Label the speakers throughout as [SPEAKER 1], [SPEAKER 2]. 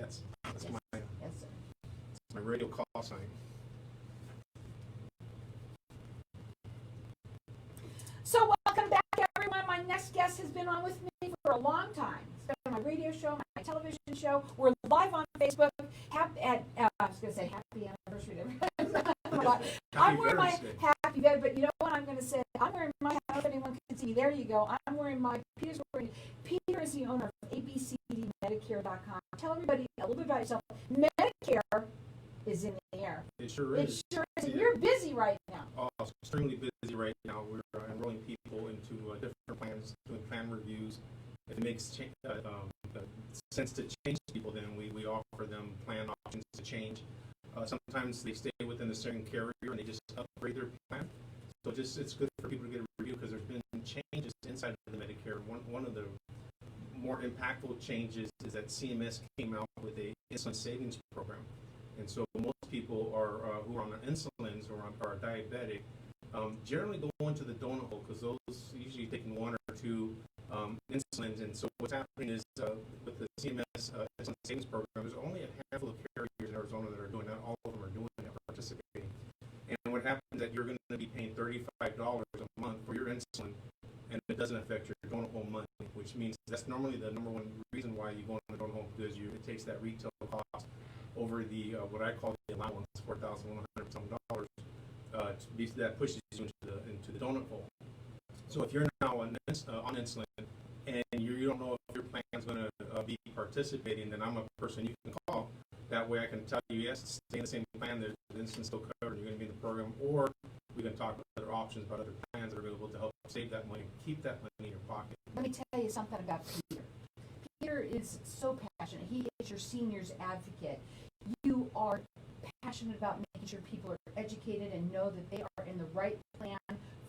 [SPEAKER 1] That's
[SPEAKER 2] Yes.
[SPEAKER 1] my
[SPEAKER 2] Yes, sir.
[SPEAKER 1] my radio call sign.
[SPEAKER 2] So welcome back, everyone. My next guest has been on with me for a long time. It's been on my radio show, my television show. We're live on Facebook. I was going to say happy anniversary to everybody. I'm wearing my happy vet, but you know what I'm going to say? I'm wearing my, I don't know if anyone can see. There you go. I'm wearing my, Peter is the owner of abcdmedicare.com. Tell everybody a little bit about yourself. Medicare is in the air.
[SPEAKER 1] It sure is.
[SPEAKER 2] It sure is.
[SPEAKER 1] Yeah.
[SPEAKER 2] You're busy right now.
[SPEAKER 1] Oh, extremely busy right now. We're enrolling people into different plans, doing plan reviews. If it makes sense to change people, then we offer them plan options to change. Sometimes they stay within the same carrier and they just upgrade their plan. So it's good for people to get a review because there's been changes inside of the Medicare. One of the more impactful changes is that CMS came out with a insulin savings program. And so most people are who are on insulins or are diabetic generally go into the donut hole because those usually taking one or two insulins. And so what's happening is with the CMS insulin savings program, there's only a handful of carriers in Arizona that are doing that. All of them are doing it, participating. And what happens is that you're going to be paying $35 a month for your insulin, and it doesn't affect your donut hole money, which means that's normally the number one reason why you go into the donut hole because it takes that retail cost over the what I call the allowance, $4,100 that pushes you into the donut hole. So if you're now on insulin and you don't know if your plan is going to be participating, then I'm a person you can call. That way I can tell you, yes, stay in the same plan, the insulin's still covered, you're going to be in the program, or we can talk about other options, about other plans that are available to help save that money, keep that money in your pocket.
[SPEAKER 2] Let me tell you something about Peter. Peter is so passionate. He is your seniors advocate. You are passionate about making sure people are educated and know that they are in the right plan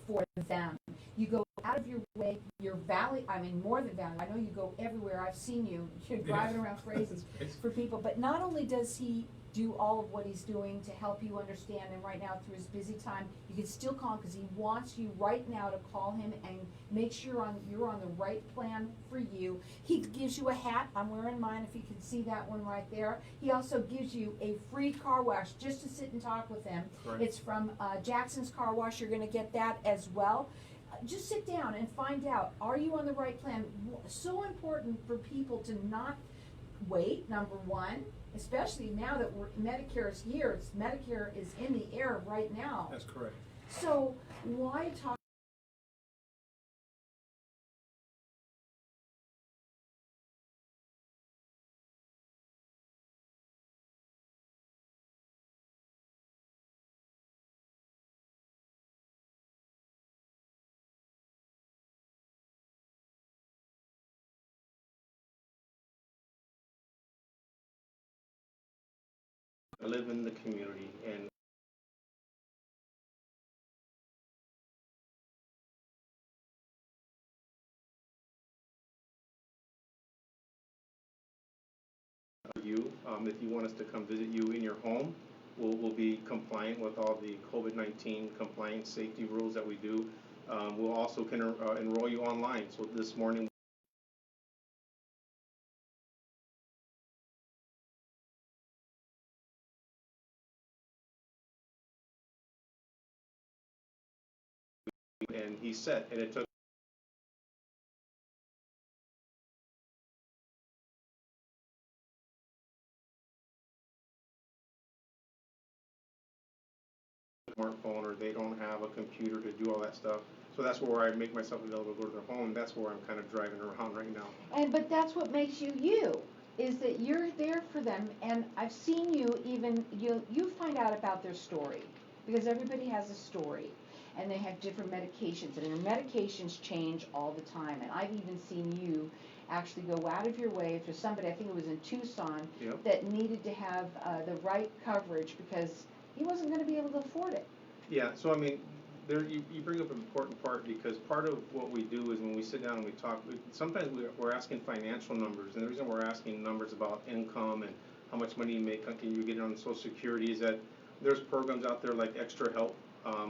[SPEAKER 2] for them. You go out of your way, you're more than value. I know you go everywhere. I've seen you. You're driving around crazy for people. But not only does he do all of what he's doing to help you understand, and right now through his busy time, you can still call him because he wants you right now to call him and make sure you're on the right plan for you. He gives you a hat. I'm wearing mine if you can see that one right there. He also gives you a free car wash just to sit and talk with him.
[SPEAKER 1] Right.
[SPEAKER 2] It's from Jackson's Car Wash. You're going to get that as well. Just sit down and find out, are you on the right plan? So important for people to not wait, number one, especially now that Medicare is here. Medicare is in the air right now.
[SPEAKER 1] That's correct.
[SPEAKER 2] So why talk?
[SPEAKER 1] I live in the community, and if you want us to come visit you in your home, we'll be compliant with all the COVID-19 compliance safety rules that we do. We'll also can enroll you online. So this morning, and he's set, and it took a smartphone or they don't have a computer to do all that stuff. So that's where I make myself available to go to their home. That's where I'm kind of driving around right now.
[SPEAKER 2] But that's what makes you you, is that you're there for them. And I've seen you you find out about their story, because everybody has a story, and they have different medications, and their medications change all the time. And I've even seen you actually go out of your way for somebody, I think it was in Tucson,
[SPEAKER 1] Yep.
[SPEAKER 2] that needed to have the right coverage because he wasn't going to be able to afford it.
[SPEAKER 1] Yeah, so I mean, you bring up an important part because part of what we do is when we sit down and we talk, sometimes we're asking financial numbers, and the reason we're asking numbers about income and how much money you make, you get on Social Security, is that there's programs out there like Extra Help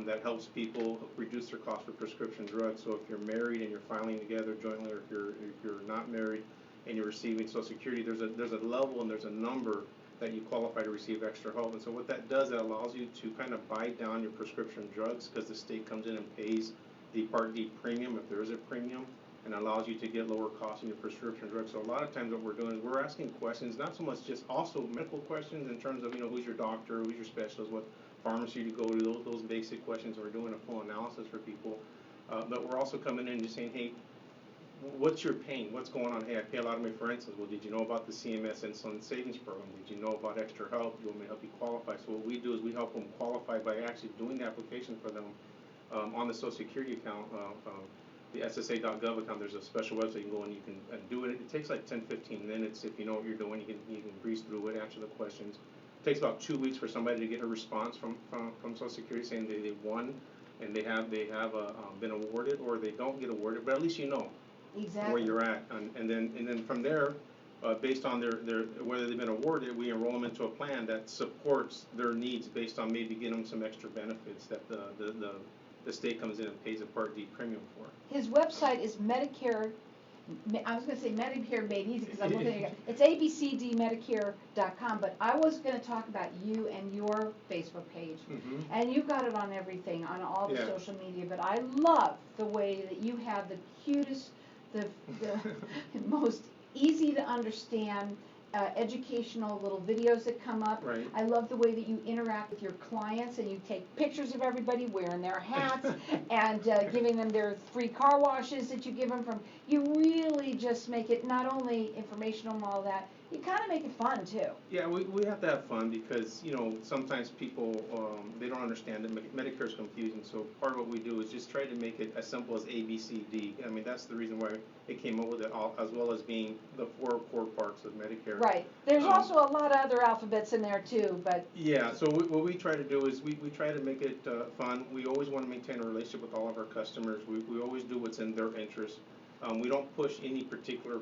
[SPEAKER 1] that helps people reduce their cost for prescription drugs. So if you're married and you're filing together jointly, or if you're not married, and you're receiving Social Security, there's a level and there's a number that you qualify to receive extra help. And so what that does, it allows you to kind of buy down your prescription drugs because the state comes in and pays the Part D premium if there is a premium, and allows you to get lower costs in your prescription drugs. So a lot of times what we're doing is we're asking questions, not so much just also medical questions in terms of, who's your doctor, who's your specialist, what pharmacy to go to, those basic questions. We're doing a full analysis for people. But we're also coming in and just saying, hey, what's your pain? What's going on? Hey, I pay a lot of money for insulin. Well, did you know about the CMS Insulin Savings Program? Did you know about extra help? You want me to help you qualify? So what we do is we help them qualify by actually doing the application for them on the Social Security account. The SSA.gov account, there's a special website you can go and you can do it. It takes like 10-15 minutes. If you know what you're doing, you can breeze through it, answer the questions. It takes about 2 weeks for somebody to get a response from Social Security saying they won and they have been awarded, or they don't get awarded, but at least you know where you're at. And then from there, based on their whether they've been awarded, we enroll them into a plan that supports their needs based on maybe getting them some extra benefits that the state comes in and pays a Part D premium for.
[SPEAKER 2] His website is Medicare, I was going to say Medicare Made Easy because I'm looking at it. It's abcdmedicare.com, but I was going to talk about you and your Facebook page.
[SPEAKER 1] Mm-hmm.
[SPEAKER 2] And you've got it on everything, on all the
[SPEAKER 1] Yeah.
[SPEAKER 2] social media, but I love the way that you have the cutest, the most easy to understand educational little videos that come up.
[SPEAKER 1] Right.
[SPEAKER 2] I love the way that you interact with your clients and you take pictures of everybody wearing their hats and giving them their free car washes that you give them from. You really just make it not only informational and all that, you kind of make it fun too.
[SPEAKER 1] Yeah, we have to have fun because, sometimes people, they don't understand it. Medicare is confusing, so part of what we do is just try to make it as simple as A, B, C, D. I mean, that's the reason why it came up with it, all, as well as being the 4 core parts of Medicare.
[SPEAKER 2] Right. There's also a lot of other alphabets in there too, but...
[SPEAKER 1] Yeah, so what we try to do is we try to make it fun. We always want to maintain a relationship with all of our customers. We always do what's in their interest. We don't push any particular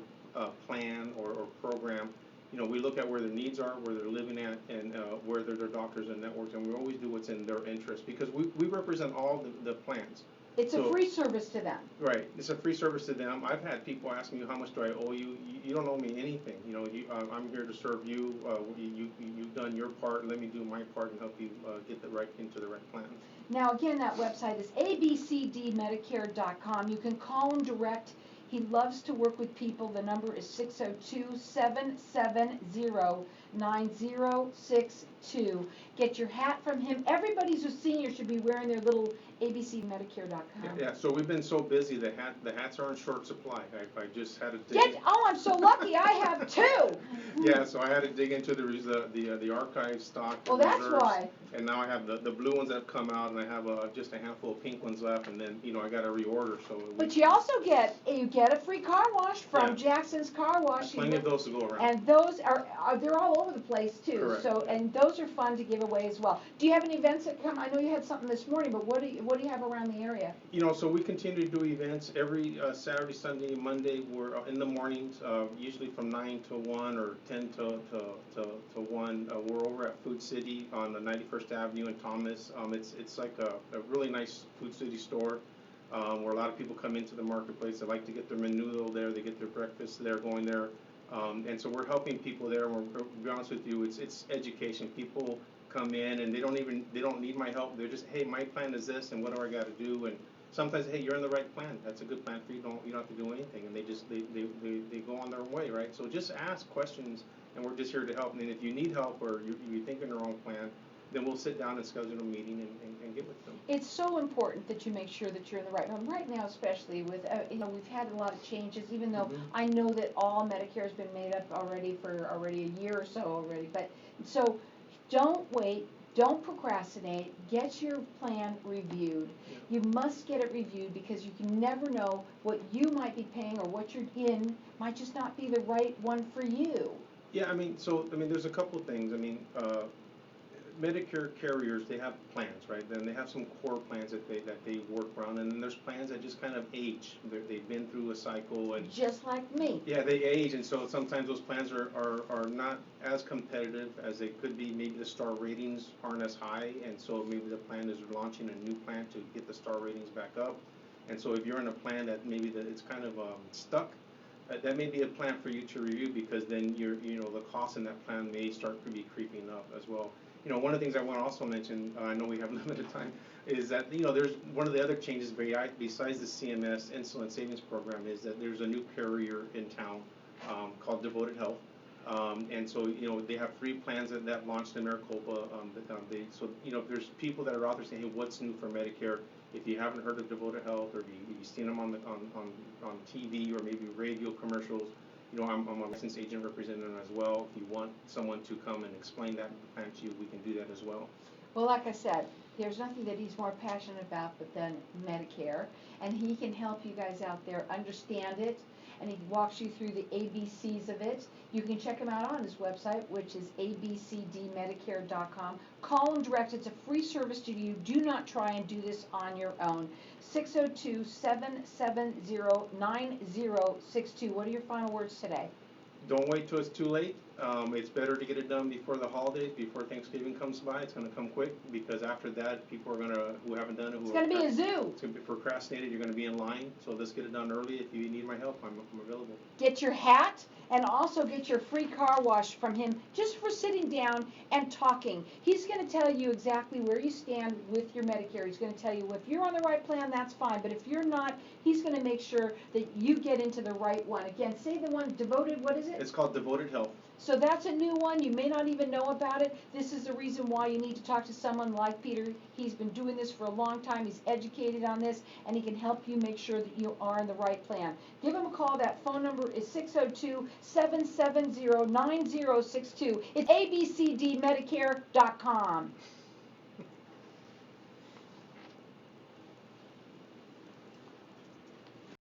[SPEAKER 1] plan or program. We look at where their needs are, where they're living at, and where they're their doctors and networks, and we always do what's in their interest because we represent all the plans.
[SPEAKER 2] It's a free service to them.
[SPEAKER 1] Right, it's a free service to them. I've had people ask me, how much do I owe you? You don't owe me anything. I'm here to serve you. You've done your part. Let me do my part and help you get into the right plan.
[SPEAKER 2] Now, again, that website is abcdmedicare.com. You can call him direct. He loves to work with people. The number is 602-770-9062. Get your hat from him. Everybody who's a senior should be wearing their little abcmedicare.com.
[SPEAKER 1] Yeah, so we've been so busy, the hats are in short supply. I just had to dig.
[SPEAKER 2] I'm so lucky. I have 2.
[SPEAKER 1] Yeah, so I had to dig into the archive stock.
[SPEAKER 2] Well, that's
[SPEAKER 1] reserves,
[SPEAKER 2] why.
[SPEAKER 1] And now I have the blue ones that have come out, and I have just a handful of pink ones left, and then I got to reorder. So.
[SPEAKER 2] But you also get a free car wash from Jackson's Car Wash.
[SPEAKER 1] Plenty of those to go around.
[SPEAKER 2] And those they're all over the place too.
[SPEAKER 1] Correct.
[SPEAKER 2] So and those are fun to give away as well. Do you have any events that come? I know you had something this morning, but what do you have around the area?
[SPEAKER 1] So we continue to do events every Saturday, Sunday, Monday. We're in the mornings, usually from 9 to 1 or 10 to 1. We're over at Food City on the 91st Avenue in Thomas. It's like a really nice Food City store. Where a lot of people come into the marketplace. They like to get their menudo there. They get their breakfast there, going there. And so we're helping people there. To be honest with you, it's education. People come in and they don't need my help. They're just, hey, my plan is this, and what do I got to do? And sometimes, hey, you're in the right plan. That's a good plan for you. You don't have to do anything. And they go on their way, right? So just ask questions, and we're just here to help. And then if you need help or you're thinking the wrong plan, then we'll sit down and schedule a meeting and get with them.
[SPEAKER 2] It's so important that you make sure that you're in the right one. Right now, especially with, we've had a lot of changes, even though I know that all Medicare has been made up already for a year or so already. But so don't wait. Don't procrastinate. Get your plan reviewed. Yeah. You must get it reviewed because you can never know what you might be paying or what you're in might just not be the right one for you.
[SPEAKER 1] Yeah, there's a couple of things. Medicare carriers, they have plans, right? Then they have some core plans that they work around, and then there's plans that just kind of age. They've been through a cycle, and
[SPEAKER 2] just like me.
[SPEAKER 1] Yeah, they age, and so sometimes those plans are not as competitive as they could be. Maybe the star ratings aren't as high, and so maybe the plan is launching a new plan to get the star ratings back up. And so if you're in a plan that maybe it's kind of stuck, that may be a plan for you to review, because then the cost in that plan may start to be creeping up as well. One of the things I want to also mention, I know we have limited time, is that, there's one of the other changes besides the CMS Insulin Savings Program, is that there's a new carrier in town called Devoted Health. And so, they have 3 plans that launched in Maricopa. So, if there's people that are out there saying, hey, what's new for Medicare? If you haven't heard of Devoted Health, or you've seen them on TV or maybe radio commercials, I'm a licensed agent representing them as well. If you want someone to come and explain that plan to you, we can do that as well.
[SPEAKER 2] Well, like I said, there's nothing that he's more passionate about than Medicare, and he can help you guys out there understand it, and he walks you through the ABCs of it. You can check him out on his website, which is abcdmedicare.com. Call him direct. It's a free service to you. Do not try and do this on your own. 602-770-9062. What are your final words today?
[SPEAKER 1] Don't wait till it's too late. It's better to get it done before the holidays, before Thanksgiving comes by. It's going to come quick, because after that, people are who haven't done it,
[SPEAKER 2] it's going to be a zoo.
[SPEAKER 1] It's going to be procrastinated. You're going to be in line. So let's get it done early. If you need my help, I'm available.
[SPEAKER 2] Get your hat, and also get your free car wash from him, just for sitting down and talking. He's going to tell you exactly where you stand with your Medicare. He's going to tell you if you're on the right plan, that's fine. But if you're not, he's going to make sure that you get into the right one. Again, say the one, Devoted, what is it?
[SPEAKER 1] It's called Devoted Health.
[SPEAKER 2] So that's a new one. You may not even know about it. This is the reason why you need to talk to someone like Peter. He's been doing this for a long time. He's educated on this, and he can help you make sure that you are in the right plan. Give him a call. That phone number is 602-770-9062. It's abcdmedicare.com.